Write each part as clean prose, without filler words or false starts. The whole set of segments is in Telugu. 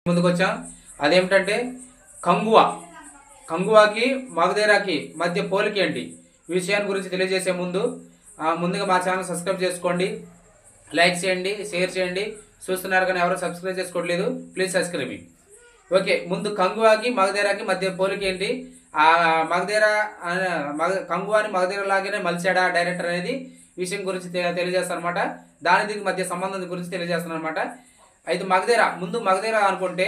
ముందుకు వచ్చాం. అదేమిటంటే కంగువా కంగువాకి మగధీరాకి మధ్య పోలిక ఏంటి ఈ విషయాన్ని గురించి తెలియజేసే ముందుగా మా ఛానల్ సబ్స్క్రైబ్ చేసుకోండి, లైక్ చేయండి, షేర్ చేయండి. చూస్తున్నారు కానీ ఎవరు సబ్స్క్రైబ్ చేసుకోవట్లేదు, ప్లీజ్ సబ్స్క్రైబ్. ఓకే, ముందు కంగువాకి మగధీరాకి మధ్య పోలిక ఏంటి, ఆ కంగువాని మగధీర లాగానే మలిచాడా డైరెక్టర్ అనేది విషయం గురించి తెలియజేస్తాను అనమాట. దానికి మధ్య సంబంధం గురించి తెలియజేస్తాను అనమాట. అయితే మగధీర అనుకుంటే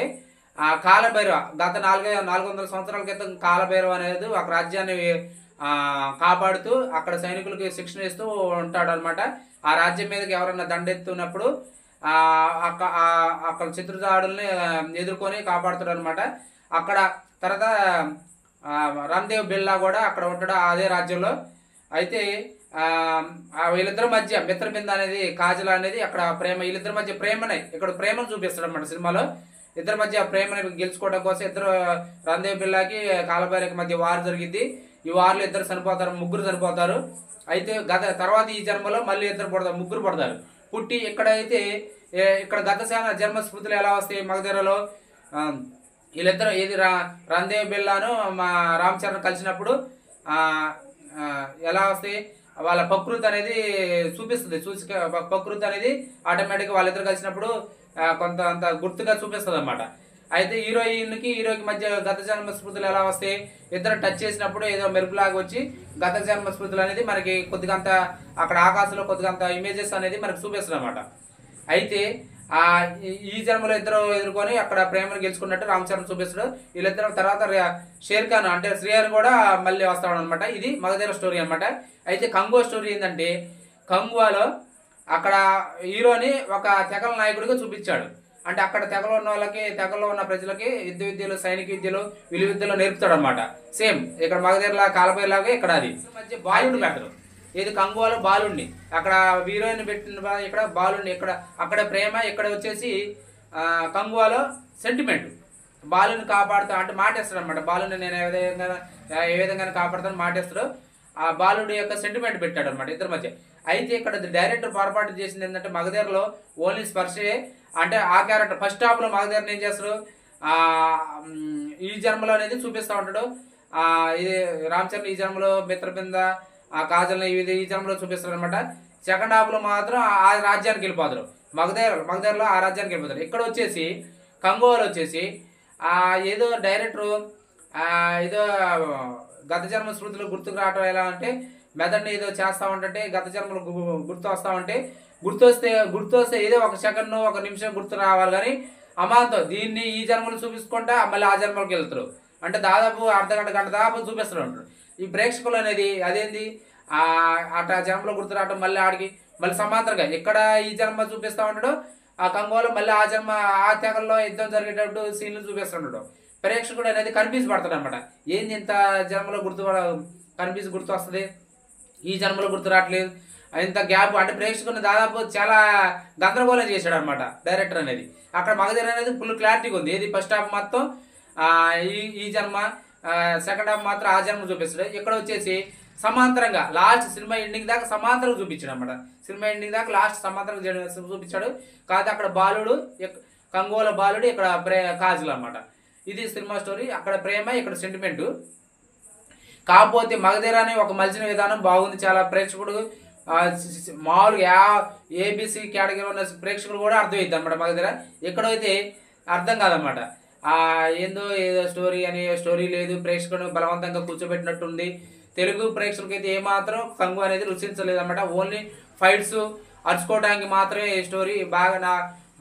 ఆ కాలభైరవ గత 400 సంవత్సరాల క్రితం కాలభైరవ అనేది ఒక రాజ్యాన్ని కాపాడుతూ అక్కడ సైనికులకి శిక్షణ ఇస్తూ ఉంటాడు అనమాట. ఆ రాజ్యం మీదకి ఎవరన్నా దండెత్తున్నప్పుడు అక్కడ శత్రుదాడుల్ని ఎదుర్కొని కాపాడుతాడు అనమాట. అక్కడ తర్వాత రామ్దేవ్ బిర్లా కూడా అక్కడ ఉంటాడు అదే రాజ్యంలో. అయితే వీళ్ళిద్దరి మధ్య మిత్రబింద అనేది కాజల అనేది అక్కడ ప్రేమ, వీళ్ళిద్దరి మధ్య ప్రేమనే ఇక్కడ ప్రేమను చూపిస్తాడు అనమాట సినిమాలో. ఇద్దరి మధ్య ప్రేమని గెలుచుకోవడం కోసం రామ్దేవ్ బిర్లాకి కాలభైరవకి మధ్య వార్ జరిగింది. ఈ వార్లో ఇద్దరు చనిపోతారు, ముగ్గురు చనిపోతారు. అయితే తర్వాత ఈ జన్మలో మళ్ళీ ముగ్గురు పడతారు. పుట్టి ఇక్కడ గతసేన జన్మ స్మృతులు ఎలా వస్తాయి మగధీరలో, వీళ్ళిద్దరు ఏది రామ్దేవ్ బిర్లాను మా రామ్ చరణ్ కలిసినప్పుడు ఎలా వస్తాయి వాళ్ళ ప్రకృతి అనేది చూపిస్తుంది. ప్రకృతి అనేది ఆటోమేటిక్గా వాళ్ళిద్దరు కలిసినప్పుడు కొంత అంత గుర్తుగా చూపిస్తుంది అనమాట. అయితే హీరోకి మధ్య గత జన్మ స్మృతులు ఎలా వస్తాయి, ఇద్దరు టచ్ చేసినప్పుడు ఏదో మెరుపులాగా వచ్చి గత జన్మ స్మృతులు అనేది మనకి కొద్దిగా అంత అక్కడ ఆకాశంలో కొద్దిగా అంత ఇమేజెస్ అనేది మనకు చూపిస్తుంది అనమాట. అయితే ఈ జన్మలో ఇద్దరు ఎదుర్కొని అక్కడ ప్రేమను గెలుచుకున్నట్టు రామ్ చరణ్ చూపిస్తాడు. వీళ్ళిద్దరు తర్వాత షేర్ ఖాన్ అంటే శ్రీహరి కూడా మళ్ళీ వస్తాడు అనమాట. ఇది మగధీర స్టోరీ అనమాట. అయితే కంగువా స్టోరీ ఏంటంటే కంగువాలో అక్కడ హీరోని ఒక తెగల నాయకుడిగా చూపించాడు. అంటే అక్కడ తెగలో ఉన్న ప్రజలకి యుద్ధ విద్యలు, సైనిక విద్యలు, విలు విద్యలు నేర్పుతాడు అనమాట. సేమ్ ఇక్కడ మగధీరలా కాలభైరవలాగా ఇక్కడ అది మధ్య బాలుడు పెట్టరు. ఇది కంగువాలో బాలుడిని అక్కడ హీరోయిన్ పెట్టిన ఇక్కడ బాలుడిని అక్కడ ప్రేమ, ఇక్కడ వచ్చేసి కంగువాలో సెంటిమెంట్. బాలుని కాపాడుతా అంటే మాటేస్తాడు అనమాట. బాలుని నేను ఏ విధంగా కాపాడుతాను మాటేస్తాడు. ఆ బాలుడి యొక్క సెంటిమెంట్ పెట్టాడు అనమాట ఇద్దరి మధ్య. అయితే ఇక్కడ డైరెక్టర్ పొరపాటు చేసింది ఏంటంటే మగధీరలో ఓన్లీ స్పర్శే, అంటే ఆ క్యారెక్టర్ ఫస్ట్ హాఫ్ లో మగధీరని ఏం చేస్తారు ఈ జన్మలో అనేది చూపిస్తూ ఉంటాడు. ఇది రామ్ చరణ్ ఈ జన్మలో మిత్రబింద కాజల్ని ఈ జన్మలో చూపిస్తారు అనమాట. సెకండ్ హాఫ్ లో మాత్రం ఆ రాజ్యానికి వెళ్ళిపోతారు. మగధీరలో ఆ రాజ్యానికి వెళ్ళిపోతారు. ఇక్కడ వచ్చేసి కంగువాలో వచ్చేసి ఏదో డైరెక్టరు ఏదో గత జన్మ స్మృతులు గుర్తుకు రావటం ఎలా అంటే మెదడుని ఏదో చేస్తా ఉంటే గత జన్మలు గుర్తు వస్తా ఉంటే గుర్తొస్తే ఏదో ఒక సెకండ్ ఒక నిమిషం గుర్తు రావాలి. కానీ అమాంతం దీన్ని ఈ జన్మలు చూపించుకుంటా మళ్ళీ ఆ జన్మలకు వెళ్తారు. అంటే దాదాపు గంట దాదాపు చూపిస్తూ ఉంటారు. ఈ ప్రేక్షకులు అనేది అదేంది అట్లా జన్మలో గుర్తు రావటం మళ్ళీ సమాంతరంగా ఇక్కడ ఈ జన్మ చూపిస్తూ ఉంటాడు, ఆ కంగువాలో మళ్ళీ ఆ జన్మ ఆ తెగల్లో యుద్ధం జరిగేటప్పుడు సీన్లు చూపిస్తుంటాడు. ప్రేక్షకుడు అనేది కన్ఫ్యూజ్ పడతాడు అనమాట. ఏంది ఇంత జన్మలో గుర్తు వస్తుంది, ఈ జన్మలో గుర్తు రావట్లేదు, ఇంత గ్యాప్ అంటే ప్రేక్షకుని దాదాపు చాలా గందరగోళం చేశాడు అనమాట డైరెక్టర్ అనేది. అక్కడ మగధీర అనేది ఫుల్ క్లారిటీగా ఉంది. ఏది ఫస్ట్ హాఫ్ మొత్తం ఈ జన్మ, సెకండ్ హాఫ్ మాత్రం ఆ జన్మ చూపిస్తాడు. ఇక్కడ వచ్చేసి సమాంతరంగా లాస్ట్ సినిమా ఎండింగ్ దాకా సమాంతరంగా చూపించాడు అనమాట. సినిమా ఎండింగ్ దాకా లాస్ట్ సమాంతరంగా చూపించాడు. కాదు అక్కడ బాలుడు కంగువాలో బాలుడు, ఇక్కడ కాజల్ అనమాట. ఇది సినిమా స్టోరీ. అక్కడ ప్రేమ, ఇక్కడ సెంటిమెంటు. కాకపోతే మగధీర అనే ఒక మలిచిన విధానం బాగుంది. చాలా ప్రేక్షకుడు మామూలుగా ఏబిసి కేటగిరీ ఉన్న ప్రేక్షకులు కూడా అర్థమవుతుంది అనమాట మగధీర. ఎక్కడైతే అర్థం కాదనమాట. ఏదో స్టోరీ లేదు, ప్రేక్షకుడు బలవంతంగా కూర్చోబెట్టినట్టుంది. తెలుగు ప్రేక్షకులకి అయితే ఏమాత్రం కంగు అనేది రుచించలేదు అనమాట. ఓన్లీ ఫైట్స్ అరుచుకోవడానికి మాత్రమే స్టోరీ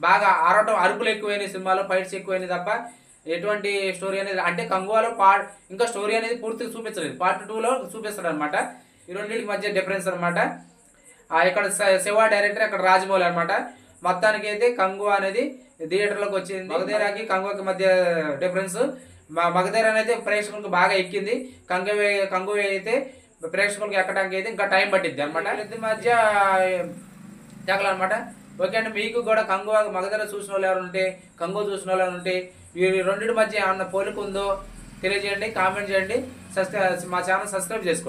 బాగా అరుపులు ఎక్కువైనాయి సినిమాలో, ఫైట్స్ ఎక్కువైనాయి తప్ప ఎటువంటి స్టోరీ అనేది అంటే కంగువాలో ఇంకా స్టోరీ అనేది పూర్తిగా చూపించలేదు. పార్ట్ 2లో చూపిస్తాడు అనమాట. ఈ రెండింటికి మధ్య డిఫరెన్స్ అనమాట. ఇక్కడ శివ డైరెక్టర్, అక్కడ రాజమౌళి అనమాట. మొత్తానికి అయితే కంగువా అనేది థియేటర్లోకి వచ్చింది. మగధీరాకి కంగువాకి మధ్య డిఫరెన్స్. మగధీర అనేది ప్రేక్షకులకు బాగా ఎక్కింది. కంగువా అయితే ప్రేక్షకులకు ఎక్కడానికి అయితే ఇంకా టైం పట్టింది అనమాట. ఇద్దరి మధ్య తెగలనమాట. ఓకే అండి, మీకు కూడా మగధీర చూసిన వాళ్ళు ఎవరు ఉంటే, కంగువా చూసిన వాళ్ళు ఎవరు ఉంటే, ఈ రెండింటి మధ్య ఏమన్నా పోలిక ఉందో తెలియజేయండి, కామెంట్ చేయండి. మా ఛానల్ సబ్స్క్రైబ్ చేసుకోండి.